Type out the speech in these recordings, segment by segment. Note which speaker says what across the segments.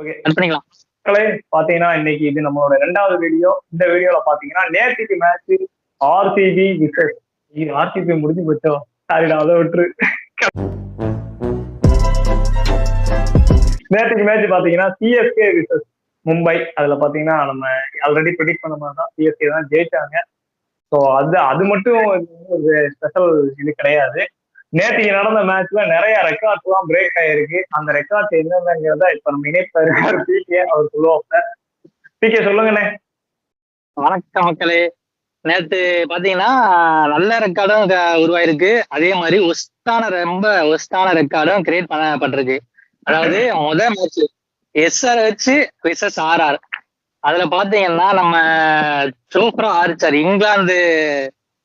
Speaker 1: Okay.
Speaker 2: Cut பண்ணிக்கலாம்.
Speaker 1: மக்களே, பாத்தீங்கன்னா இன்னைக்கு இது நம்மளோட 2வது வீடியோ. இந்த வீடியோல பாத்தீங்கன்னா நேத்திக்கு மேட்ச் ஆர்சிபி விசஸ் ஆர்சிபி முடிஞ்சு போச்சோ. சாரிடா, அதை விட்டுரு. நேத்திக்கு மேட்ச் பாத்தீங்கன்னா சிஎஸ்கே விசஸ் மும்பை. அதுல பாத்தீங்கன்னா நம்ம ஆல்ரெடி ப்ரெடிக்ட் பண்ண மாதிரி தான் சிஎஸ்கே தான் ஜெயிச்சாங்க. ஸோ அது மட்டும் ஒரு ஸ்பெஷல் இது கிடையாது. நேற்றுக்கு நடந்த மேட்ச்ல நிறைய ரெக்கார்ட்ஸ் எல்லாம் பிரேக் ஆயிருக்கு. அந்த ரெக்கார்ட்ஸ் என்னென்னங்கிறத இப்ப நம்ம இணைப்பா இருக்காரு பிகே, அவர் சொல்லுவாங்க. பிகே சொல்லுங்கண்ணே.
Speaker 2: வணக்கம் மக்களே. நேத்து பாத்தீங்கன்னா நல்ல ரெக்கார்டும் உருவாயிருக்கு. அதே மாதிரி ரொம்ப ஒஸ்டான ரெக்கார்டும் கிரியேட் பண்ணப்பட்டிருக்கு. அதாவது முதல் மேட்ச் எஸ்ஆர் வச்சு விசஸ் ஆர்ஆர். அதுல பாத்தீங்கன்னா நம்ம சோப்ரா ஆர்ச்சர் இங்கிலாந்து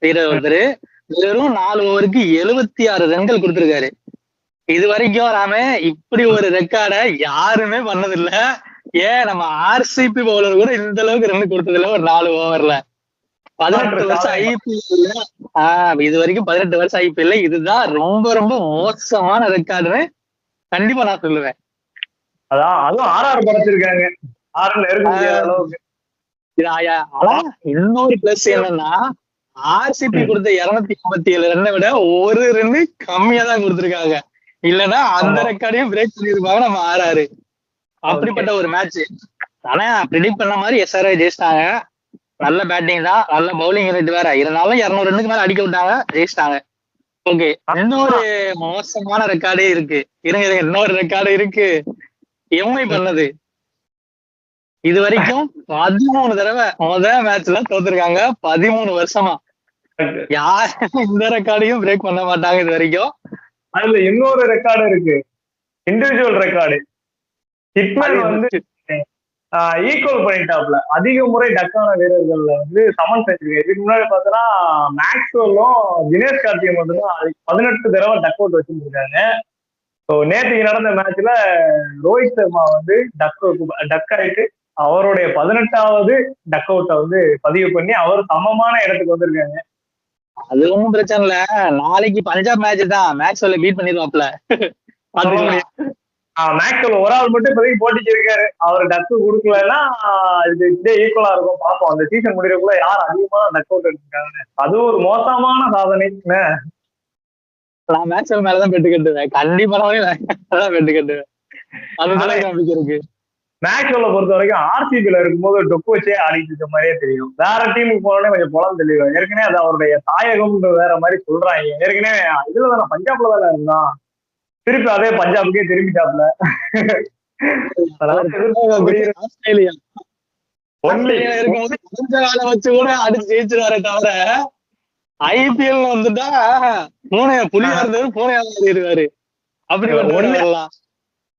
Speaker 2: வீரர் ஒருத்தர் வெறும் 4 ஓவருக்கு 76 ரன்கள் கொடுத்திருக்காரு. இது வரைக்கும் நாம இப்படி ஒரு ரெக்கார்டை யாருமே பண்ணதில்ல. ஏன் நம்ம ஆர்சிபி பவுலர் கூட இந்த அளவுக்கு ரன் கொடுத்ததில்ல ஒரு 4 ஓவர்ல. 18 வருஷம் ஐபிஎல். இது வரைக்கும் 18 வருஷம் ஐபிஎல் இதுதான் ரொம்ப ரொம்ப மோசமான ரெக்கார்டுன்னு கண்டிப்பா நான் சொல்லுவேன்.
Speaker 1: அதான் அதுவும் ஆர்ஆர் படைச்சிருக்காங்க.
Speaker 2: ஆனா இன்னொரு பிளஸ் என்னன்னா ஆர்சிபி கொடுத்த 257 ரன்னை விட ஒரு ரன்னு கம்மியா தான் கொடுத்திருக்காங்க. இல்லன்னா அந்த ரெக்கார்டையும் பிரேக் பண்ணிருப்பாங்க நம்ம ஆர்ஆர். அப்படிப்பட்ட ஒரு மேட்ச். ஆனா ப்ரெடிக்ட் பண்ண மாதிரி எஸ்ஆர்ஐ ஜெயிச்சிட்டாங்க. நல்ல பேட்டிங் தான், நல்ல பவுலிங் யூனிட் வேற இருந்தாலும் 200 ரன்னுக்கு மேல அடிக்க விட்டாங்க, ஜெயிச்சிட்டாங்க. ஓகே, இன்னொரு மோசமான ரெக்கார்டே இருக்கு. இருங்க, இன்னொரு ரெக்கார்டு இருக்கு. எம்ஐ பண்ணது இது வரைக்கும் 13 தடவை முதல் மேட்ச்ல தோத்துருக்காங்க. 13 வருஷமா யாரும் இந்த ரெக்கார்டையும் பிரேக் பண்ண மாட்டாங்க இது வரைக்கும்.
Speaker 1: அதுல இன்னொரு ரெக்கார்டு இருக்கு, இண்டிவிஜுவல் ரெக்கார்டு. ஹிட்மேன் வந்து ஈக்குவல் பண்ணிட்டாப்ல. அதிக முறை டக்கான வீரர்கள்ல வந்து சமன் செஞ்சிருக்காரு. இதுக்கு முன்னாடி பார்த்தோன்னா மேக்ஸ்வெல்லும் தினேஷ் கார்த்திகை மட்டும்தான் 18 தடவை டக் அவுட் வச்சிருக்காங்க. ஸோ நேற்றுக்கு நடந்த மேட்ச்ல ரோஹித் சர்மா வந்து டக் ஆயிட்டு அவருடைய 18வது டக் அவுட்டை வந்து பதிவு பண்ணி அவர் சமமான இடத்துக்கு வந்திருக்காங்க.
Speaker 2: அது ஒன்றும் பிரச்சனை இல்ல. நாளைக்கு பஞ்சாப் மேட்ச் தான், மேக்ஸ்வெல்ல பீட் பண்ணிடுவாப்ல.
Speaker 1: மேக்ஸ்வெல் ஒரு ஆள் மட்டும் இப்போதைக்கு போட்டிக்கு இருக்காரு. அவர் டக்கு கொடுக்கலன்னா இது இதே ஈக்குவலா இருக்கும். பார்ப்போம் அந்த சீசன் முடியறதுக்குள்ள யார் அதிகமான டக் அவுட் எடுத்துருக்காங்க. அது ஒரு மோசமான சாதனை.
Speaker 2: நான் மேக்ஸ்வெல் மேலதான் பெட்டு கட்டுவேன். கண்டிப்பாவே பெட்டு கட்டுவேன். அதுதான் நம்பிக்கை இருக்கு.
Speaker 1: மேக்ஸ்வெல்ல பொறுத்த வரைக்கும் ஆர்சிபில இருக்கும்போது டொக்கு வச்சே ஆடிட்டு இருக்க மாதிரியே தெரியும். வேற டீமுக்கு போனோடனே கொஞ்சம் புலம் தெளிவாங்க. ஏற்கனவே அது அவருடைய தாயகம் வேற மாதிரி சொல்றாங்க. ஏற்கனவே இதுல தானே பஞ்சாப்ல தானே இருந்தான். திருப்பி அதே பஞ்சாபுக்கே திரும்பிட்டாப்ல.
Speaker 2: ஆஸ்திரேலியா இருக்கும்போது கொஞ்ச காலம் வச்சு கூட அடிச்சு ஜெயிச்சிருவாரே தவிர ஐபிஎல் வந்துட்டா புலியா இருந்தவர் பூனையா இருக்காரு. அப்படி ஒண்ணு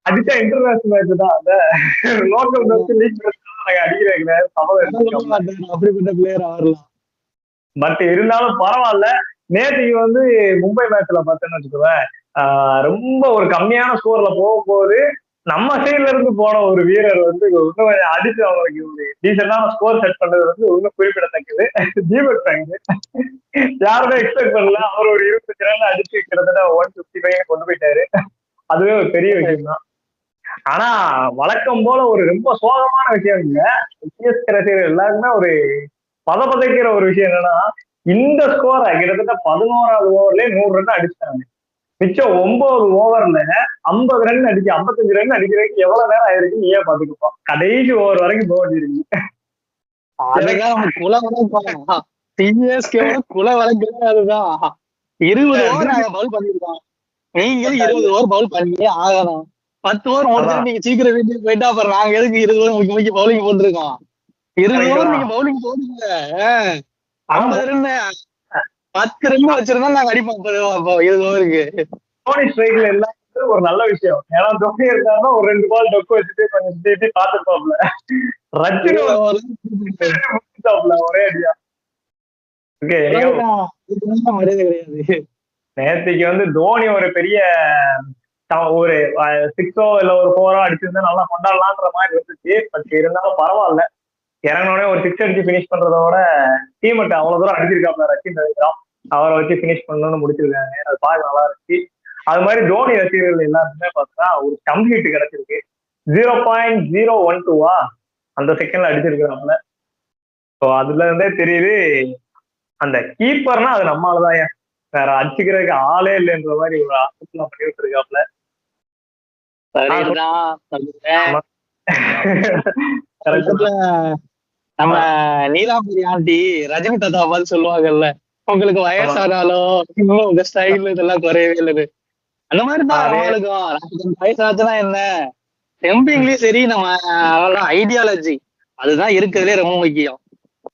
Speaker 1: அடிச்சா இன்டர்நேஷனல் மேட்ச் தான். அந்த லோக்கல் அடிக்கிறேன்
Speaker 2: அப்படிப்பட்ட பிளேயர் ஆகலாம்.
Speaker 1: பட் இருந்தாலும் பரவாயில்ல. நேற்றுக்கு வந்து மும்பை மேட்ச்ல பார்த்தேன்னு வச்சுக்குவேன், ரொம்ப ஒரு கம்மியான ஸ்கோர்ல போகும்போது நம்ம சைட்ல இருந்து போன ஒரு வீரர் வந்து இன்னும் அடிச்சு அவங்களுக்கு ஒரு டீசென்டான ஸ்கோர் செட் பண்றது வந்து இன்னும் குறிப்பிடத்தக்கது. தீபக் சங்கு யாருமே எக்ஸ்பெக்ட் பண்ணல. அவர் ஒரு 25 ரன் அடிச்சு கிட்டத்தட்ட 155 கொண்டு போயிட்டாரு. அதுவே ஒரு பெரிய விஷயம் தான். ஆனா வழக்கம் போல ஒரு ரொம்ப சோகமான விஷயம் இல்ல, சிஎஸ்கே ரசிகர்கள் எல்லாருக்குமே ஒரு பதைக்கிற ஒரு விஷயம் என்னன்னா, இந்த ஸ்கோரை கிட்டத்தட்ட 11வது ஓவர்லயே 100 ரன் அடிச்சிட்டாங்க. மிச்சம் 9 ஓவர்ல 50 ரன் அடிக்க 55 ரன் அடிக்கிறதுக்கு எவ்வளவு நேரம் ஆயிருக்கு நீயே பாத்துக்கப்போம். கடைசி ஓவர் வரைக்கும் போக வேண்டியிருக்கு.
Speaker 2: குல வழக்கு அதுதான். 20 ஓவர் நாங்க பவுல் பண்ணிருக்கோம். நீங்களும் 20 ஓவர் பவுல் பண்ணியே ஆகணும். 10 ஓவர் முடிஞ்சு நீங்க சீக்கிரம் வீட்டுக்கு போயிட்டா அப்புறம் நாங்க எதுக்கு 20 ஓவர் முக்கிய பவுலிங் போட்டுருக்கோம். 20 ஓவர் நீங்க பவுலிங் போடுங்க. 50 ரன் 10 ரன் வச்சிருந்தா நாங்க அடிப்போம் 20 ஓவருக்கு.
Speaker 1: தோனி ஸ்ட்ரைக்ல எல்லாம் ஒரு நல்ல விஷயம். ஏன்னா தோனி இருந்தாலும் ஒரு 2 பால் டொக்கு வச்சுட்டு கொஞ்சம் திருப்பி பார்த்துப்பாப்ல. ரஜினி ஒரே அடியா. நேற்றுக்கு வந்து தோனி ஒரு பெரிய ஒரு 6ஓ இல்ல ஒரு 4ஓ அடிச்சிருந்தா நல்லா கொண்டாடலான்ற மாதிரி இருந்துச்சு. பட் இருந்தாலும் பரவாயில்ல. இறங்கினோடனே ஒரு 6 அடிச்சு பினிஷ் பண்றதோட டீமெட் அவ்வளவு தூரம் அடிச்சிருக்காப்ல ரச்சின் ரவிராம். அவரை வச்சு பினிஷ் பண்ணணும்னு முடிச்சிருக்காங்க. அது பார்க்க நல்லா இருந்துச்சு. அது மாதிரி தோனி ரசிகர்கள் எல்லாருக்குமே பார்த்தா ஒரு ஸ்டம்ப் ஹிட் கிடைச்சிருக்கு. 0.012 அந்த செகண்ட்ல அடிச்சிருக்கிறாப்ல. ஸோ அதுல இருந்தே தெரியுது அந்த கீப்பர்னா அது நம்மளாலதான், வேற அடிச்சுக்கிறதுக்கு ஆளே இல்லைன்ற மாதிரி ஒரு ஆசத்துல பண்ணிட்டு இருக்காப்ல.
Speaker 2: நம்ம நீலாம்பரி ஆண்டி ரஜினி தாத்தா பார்த்து சொல்லுவாங்கல்ல, உங்களுக்கு வயசானாலும் இன்னும் உங்க ஸ்டைல் இதெல்லாம் குறையவே இல்லைன்னு. அந்த மாதிரிதான் அவங்களுக்கும் வயசாச்சுன்னா என்ன, டெம்பிங்லயும் சரி நம்ம ஐடியாலஜி அதுதான் இருக்கிறதுலே ரொம்ப முக்கியம்.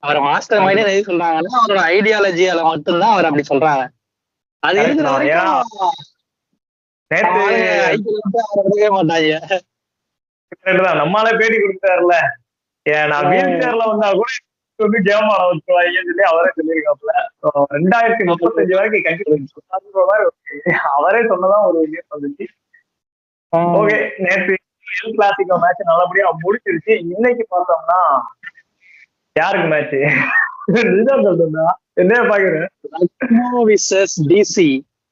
Speaker 2: அவரை மாஸ்டர் மைண்டே எது சொல்றாங்கன்னா அவரோட ஐடியாலஜியால மட்டும்தான் அவர் அப்படி சொல்றாங்க. அது இருக்கிற வரைக்கும் மாட்டாங்க.
Speaker 1: நம்மளால பேட்டி கொடுத்தாருல, நான் வீல் சேர்ல வந்தா கூட வந்து கேம் ஆட வச்சுருவாங்கன்னு சொல்லி அவரே சொல்லியிருக்காப்புல. 2035 வரைக்கும் கண்டிப்பா அவரே சொன்னதான் ஒரு நியூஸ் வந்துச்சு. ஓகே, நேற்று எல் கிளாசிக்கோ மேட்ச் நல்லபடியா முடிச்சிருச்சு. இன்னைக்கு பார்த்தோம்னா யாருக்கு மேட்ச்? என்ன பாக்குறேன்,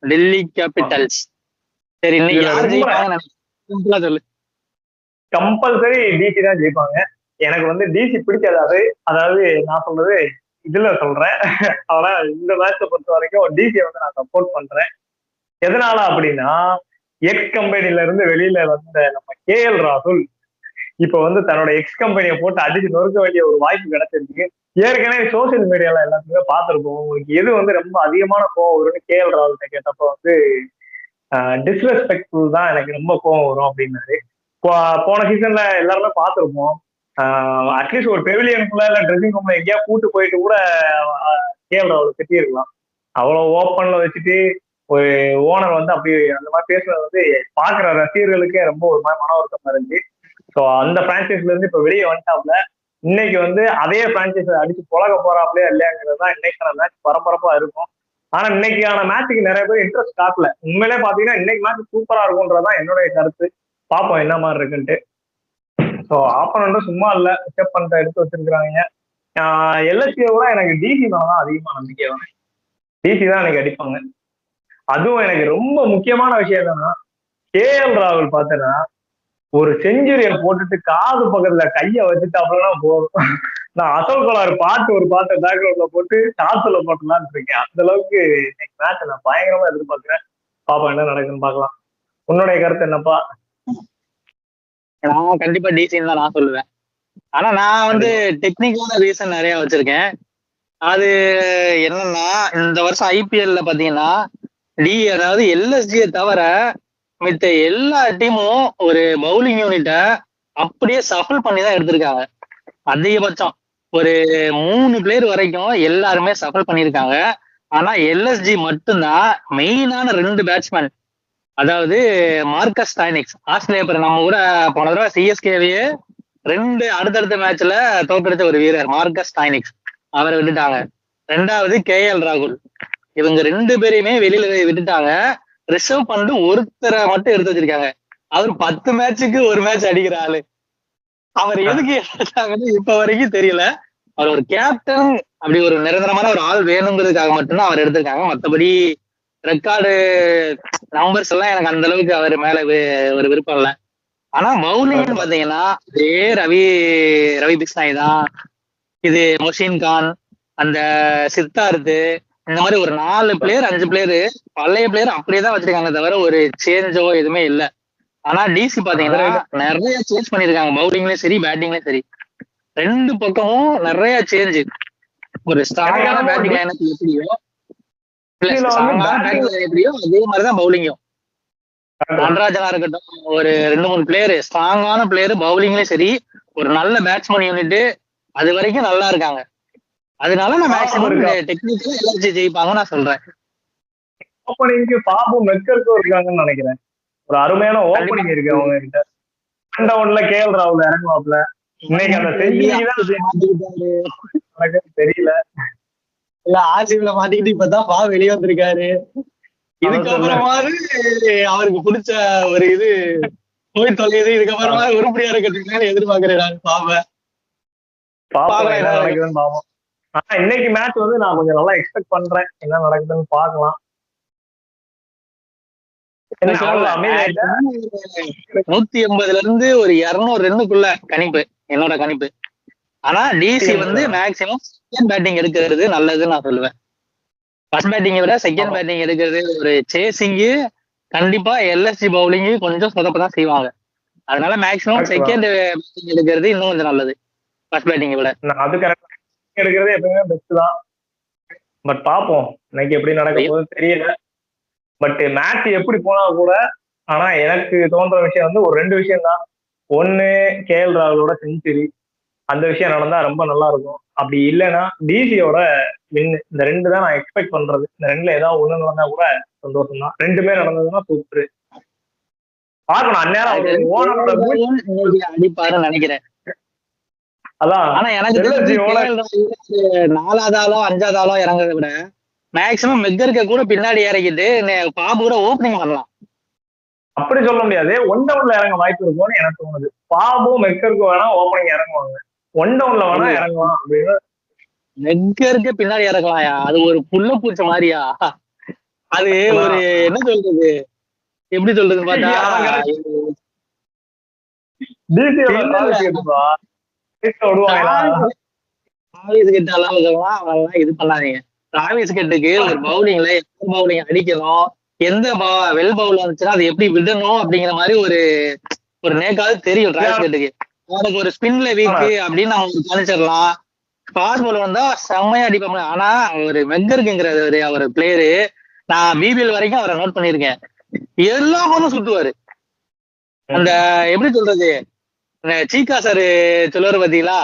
Speaker 1: டெல்லி கேபிட்டல்ஸ். சரி, கம்பல்சரி டிசி தான் ஜெயிப்பாங்க. எனக்கு வந்து டிசி பிடிக்காது. அதாவது நான் சொல்றது இதுல சொல்றேன். ஆனா இந்த மேட்சை பொறுத்த வரைக்கும் டிசியை வந்து நான் சப்போர்ட் பண்றேன். எதனால அப்படின்னா, எக்ஸ் கம்பெனில இருந்து வெளியில வந்த நம்ம கேஎல் ராகுல் இப்ப வந்து தன்னோட எக்ஸ் கம்பெனியை போட்டு அடிச்சு நொறுக்க வேண்டிய ஒரு வாய்ப்பு கிடைச்சிருக்கு. ஏற்கனவே சோசியல் மீடியால எல்லாத்துக்குமே பார்த்திருப்போம். உங்களுக்கு எது வந்து ரொம்ப அதிகமான கோவம் வரும்னு கேஎல் ராகுல்கிட்ட கேட்டப்போ வந்து டிஸ்ரெஸ்பெக்ட்ஃபுல் தான் எனக்கு ரொம்ப கோவம் வரும் அப்படின்னாரு. போன சீசன்ல எல்லாருமே பார்த்திருப்போம். அட்லீஸ்ட் ஒரு பெவிலியனுக்குள்ள இல்ல ட்ரெஸ்ஸிங் ரூம்ல எங்கேயா கூட்டு போயிட்டு கூட கேஎல் ராகுல் திட்டிருக்கலாம். அவ்வளவு ஓப்பன்ல வச்சுட்டு ஒரு ஓனர் வந்து அப்படி அந்த மாதிரி பேசுறது வந்து பாக்குற ரசிகர்களுக்கே ரொம்ப ஒரு மாதிரி மன வருத்தமா இருந்துச்சு. ஸோ அந்த பிரான்சைஸ்ல இருந்து இப்ப வெளியே வந்துட்டாப்ல. இன்னைக்கு வந்து அதே பிரான்சைஸ் அடிச்சு புழக போறாப்லயா இல்லையாங்கிறது தான் இன்னைக்கான மேட்ச் பரபரப்பா இருக்கும். ஆனா இன்னைக்கான மேட்சுக்கு நிறைய பேர் இன்ட்ரெஸ்ட் காட்டல. உண்மையிலே பாத்தீங்கன்னா இன்னைக்கு மேட்ச் சூப்பரா இருக்கும்ன்றதான் என்னுடைய கருத்து. பார்ப்போம் என்ன மாதிரி இருக்குன்ட்டு. ஸோ ஆப்பனண்டும் சும்மா இல்ல, பிக்கப் பண்ணிட்டு எடுத்து வச்சிருக்கிறாங்க. எல்எஸ்சியை கூட எனக்கு டிசி தான் அதிகமா நம்பிக்கை வரும். டிசி தான் எனக்கு அடிப்பாங்க. அதுவும் எனக்கு ரொம்ப முக்கியமான விஷயம் என்னன்னா, கேஎல் ராகுல் பார்த்தேன்னா ஒரு செஞ்சுரியை போட்டுட்டு காது பக்கத்துல கைய வச்சுட்டு அப்படின்னா போதும். நான் அசல் கோளாறு ஒரு பாட்டு பேக்ரவுண்ட்ல போட்டு காத்துல போட்டலான்னு இருக்கேன். அந்த அளவுக்கு இன்னைக்கு மேட்ச் நான் பயங்கரமா எதிர்பார்க்கிறேன். பாப்பா என்ன நடக்குன்னு பாக்கலாம். உன்னுடைய கருத்து என்னப்பா?
Speaker 2: நான் கண்டிப்பா டிசின்னு தான் நான் சொல்லுவேன். ஆனா நான் வந்து டெக்னிக்கலான ரீசன் நிறைய வச்சிருக்கேன். அது என்னன்னா, இந்த வருஷம் ஐபிஎல்ல பாத்தீங்கன்னா அதாவது எல்எஸ்ஜியை தவிர மித்த எல்லா டீமும் ஒரு பவுலிங் யூனிட்டை அப்படியே சஃபல் பண்ணி தான் எடுத்திருக்காங்க. அதிகபட்சம் ஒரு 3 பிளேயர் வரைக்கும் எல்லாருமே சஃபல் பண்ணியிருக்காங்க. ஆனா எல்எஸ்ஜி மட்டும்தான் மெயினான 2 பேட்ஸ்மேன், அதாவது மார்க்கஸ் ஸ்டாய்னிக்ஸ், ஆஸ்திரேலியா பேர் நம்ம கூட போன தடவை சிஎஸ்கேவையே 2 அடுத்தடுத்த மேட்ச்ல தோற்கடிச்ச ஒரு வீரர் மார்க்கஸ் ஸ்டாய்னிக்ஸ், அவரை விட்டுட்டாங்க. 2வது கேஎல் ராகுல். இவங்க 2 பேரையுமே வெளியில விட்டுட்டாங்க. ரிசர்வ் பண்ணிட்டு ஒருத்தரை மட்டும் எடுத்து வச்சிருக்காங்க. அவர் 10 மேட்சுக்கு ஒரு மேட்ச் அடிக்கிற ஆளு. அவர் எதுக்கு எடுத்தாங்கன்னு இப்ப வரைக்கும் தெரியல. அவர் ஒரு கேப்டன், அப்படி ஒரு நிரந்தரமான ஒரு ஆள் வேணுங்கிறதுக்காக மட்டும்தான் அவர் எடுத்திருக்காங்க. மற்றபடி ரெக்கார்டு நம்பர்ஸ் எல்லாம் எனக்கு அந்த அளவுக்கு அவர் மேல ஒரு விருப்பம் இல்லை. ஆனா பவுலிங்னு பாத்தீங்கன்னா இதே ரவி பிஸ்னாய் தான், இது மொஷின் கான், அந்த சித்தார்த்து, இந்த மாதிரி ஒரு 4 பிளேயர் 5 பிளேயரு பழைய பிளேயர் அப்படியேதான் வச்சிருக்காங்க, தவிர ஒரு சேஞ்சோ எதுவுமே இல்லை. ஆனா டிசி பாத்தீங்கன்னா நிறைய சேஞ்ச் பண்ணிருக்காங்க, பவுலிங்லயும் சரி பேட்டிங்லயும் சரி. 2 பக்கமும் நிறைய சேஞ்ச். ஒரு ஸ்ட்ராங்கான பேட்டிங் லைனப் எப்படியோ அதே மாதிரிதான் பவுலிங்கும். நடராஜனா இருக்கட்டும், ஒரு 2-3 பிளேயரு ஸ்ட்ராங்கான பிளேயரு பவுலிங்லயும் சரி, ஒரு நல்ல பேட்ஸ்மேன் யூனிட் அது வரைக்கும் நல்லா இருக்காங்க. அதனால நான் மேக்ஸிமம் டெக்னிக்கலா எல்எஸ்ஜி ஜெயிப்பாங்க நான் சொல்றேன்.
Speaker 1: ஓப்பனிங்க்கு பாபு மெக்கருக்கும் இருக்காங்கன்னு நினைக்கிறேன். ஒரு அருமையான ஓப்பனிங் இருக்கு அவங்க கிட்ட. ரவுண்ட்ல கேஎல் ராகுல் இறங்குவாப்ல. இன்னைக்கு அந்த தெரியல
Speaker 2: இல்ல, ஆர்சிபில மாட்டிக்கிட்டு இப்பதான் வெளியே வந்திருக்காரு. இதுக்கப்புறமாவது அவருக்கு பிடிச்ச ஒரு இது போய் தொலையுது. இதுக்கப்புறமா உருப்படியா இருக்கிறதுக்கு எதிர்பார்க்கிறேன் நான். பாப்பேன்
Speaker 1: என்ன நடக்குதுன்னு பாப்போம். ஆனா இன்னைக்கு மேட்ச் வந்து நான் கொஞ்சம் நல்லா எக்ஸ்பெக்ட் பண்றேன். என்ன நடக்குதுன்னு பாக்கலாம். என்ன அவ்வளவு அமைதியாயிட்டா?
Speaker 2: 180ல இருந்து ஒரு 200 ரன்னுக்குள்ள கணிப்பு, என்னோட கணிப்பு. ஆனா டிசி வந்து மேக்சிமம் செகண்ட் பேட்டிங் எடுக்கிறது நல்லதுன்னு நான் சொல்லுவேன். ஃபர்ஸ்ட் பேட்டிங்கை விட செகண்ட் பேட்டிங் எடுக்கிறது ஒரு சேசிங்கு. கண்டிப்பா எல்எஸ்ஜி பவுலிங்கு கொஞ்சம் சொதப்பதான் செய்வாங்க. அதனால மேக்சிமம் செகண்ட் பேட்டிங் எடுக்கிறது இன்னும் கொஞ்சம் நல்லது ஃபர்ஸ்ட் பேட்டிங்கை விட.
Speaker 1: அது கரெக்டா எடுக்கிறது எப்பவுமே பெஸ்ட் தான். பட் பாப்போம் இன்னைக்கு எப்படி நடக்க போகுது தெரியல. பட் மேட்ச் எப்படி போனா கூட, ஆனா எனக்கு தோன்ற விஷயம் வந்து ஒரு 2 விஷயம் தான். ஒண்ணு, கேஎல் ராகுலோட செஞ்சுரி, அந்த விஷயம் நடந்தா ரொம்ப நல்லா இருக்கும். அப்படி இல்லைன்னா டிசியோட வின். இந்த 2 தான் நான் எக்ஸ்பெக்ட் பண்றது. இந்த 2ல ஏதாவது ஒண்ணு நடந்தா கூட சந்தோஷம் தான். 2மே நடந்ததுன்னா சூப்பர். பார்க்கணும் அந்நேரம் ஓனரோட
Speaker 2: அடிப்பாருன்னு நினைக்கிறேன்.
Speaker 1: அதான்.
Speaker 2: ஆனா எனக்கு 4வது ஆளோ 5வது ஆளோ இறங்குறத விட மேக்சிமம் மெக்கருக்கு கூட பின்னாடி இறக்கிட்டு பாபு கூட ஓப்பனிங் பண்ணலாம்.
Speaker 1: அப்படி சொல்ல முடியாது. ஒன் டவுன்ல இறங்க வாய்ப்பு இருக்கும்னு எனக்கு தோணுது. பாபு மெக்கருக்கு வேணா ஓப்பனிங் இறங்குவாங்க, ஒன் டவுன்ல வேணா இறங்கலாம் அப்படின்னு.
Speaker 2: மெக்கருக்கு பின்னாடி இறங்கலாம்யா, அது ஒரு புள்ள பூச்ச மாதிரியா. அது ஒரு என்ன சொல்றது, எப்படி சொல்றது பார்த்தா இது பண்ணாதீங்க. டிராவிஸ் ஹெட்டுக்கு ஒரு பவுலிங்ல எந்த பவுலிங் அடிக்கணும், எந்த வெல் பவுல் வந்துச்சுன்னா அது எப்படி விடணும் அப்படிங்கிற மாதிரி ஒரு நேக்காவது தெரியும் டிராவிஸ் ஹெட்டுக்கு. அவனுக்கு ஒரு ஸ்பின்ல வீக்கு அப்படின்னு அவங்க கணிச்சிடலாம். ஃபாஸ்ட் பால் வந்தா செம்மையா அடிப்பாங்க. ஆனா ஒரு மெக்கருக்குங்கிறது அவர் பிளேயரு, நான் பிபிஎல் வரைக்கும் அவரை நோட் பண்ணிருக்கேன், எல்லா போதும் சுத்துவாரு. அந்த எப்படி சொல்றது, சீக்கா சார் சொல்லுவாரு பாத்தீங்களா,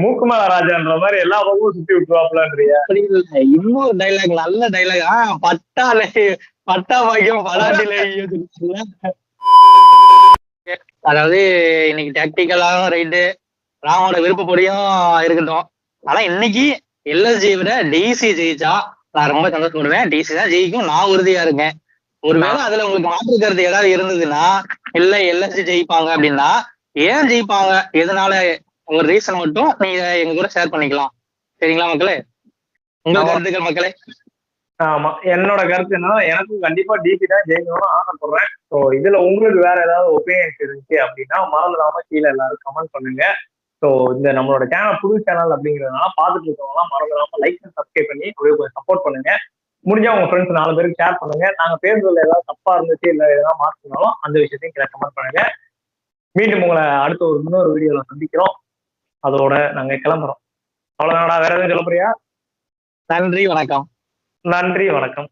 Speaker 1: மூக்குமார ராஜான்ற மாதிரி எல்லா பக்கமும் சுத்தி விட்டுருவாப்லன்றியா?
Speaker 2: இன்னொரு டைலாக், நல்ல டைலாக், பட்டா பாக்கியம் பலாட்டில. அதாவது இன்னைக்கு டாக்டிக்கலாகவும் ரைட்டு, ராமோட விருப்பப்படியும் இருக்கட்டும். ஆனா இன்னைக்கு எல்எஸ்ஜி விட டிசி ஜெயிச்சா நான் ரொம்ப சந்தோஷப்படுவேன். டிசி தான் ஜெயிக்கும், நான் உறுதியா இருக்கேன். ஒருவேளை அதுல உங்களுக்கு மாற்று கருத்து ஏதாவது இருந்ததுன்னா, இல்ல எல்எஸ்ஜி ஜெயிப்பாங்க அப்படின்னா ஏன் ஜெயிப்பாங்க, எதனால, ஒரு ரீசன் மட்டும் நீங்க எங்க கூட ஷேர் பண்ணிக்கலாம். சரிங்களா மக்களே? உங்க கருத்துக்கள் மக்களே.
Speaker 1: ஆமா, என்னோட கருத்து என்னன்னா, எனக்கும் கண்டிப்பா டிசி தான் ஜெயிக்கணும்னு ஆசைப்படுறேன். ஸோ இதுல உங்களுக்கு வேற ஏதாவது ஒப்பீனியன்ஸ் இருந்துச்சு அப்படின்னா மறந்துடாம கீழே எல்லாரும் கமெண்ட் பண்ணுங்க. ஸோ இந்த நம்மளோட சேனல் புது சேனல் அப்படிங்கிறதுனால பார்த்துட்டு இருக்கவங்களாம் மறந்துடாம லைக் அண்ட் சப்ஸ்கிரைப் பண்ணி கொஞ்சம் சப்போர்ட் பண்ணுங்க. முடிஞ்சா உங்க ஃப்ரெண்ட்ஸ் 4 பேருக்கு ஷேர் பண்ணுங்க. நாங்க பேசுறதுல ஏதாவது தப்பா இருந்துச்சு இல்ல ஏதாவது மாற்றினாலும் அந்த விஷயத்தையும் கீழே கமெண்ட் பண்ணுங்க. மீண்டும் உங்களை அடுத்த ஒரு இன்னொரு வீடியோல சந்திக்கிறோம். அதோட நாங்க கிளம்புறோம். அவ்வளவுதானடா, வேற எதுவும் சொல்ல போறியா?
Speaker 2: நன்றி வணக்கம்.
Speaker 1: நன்றி வணக்கம்.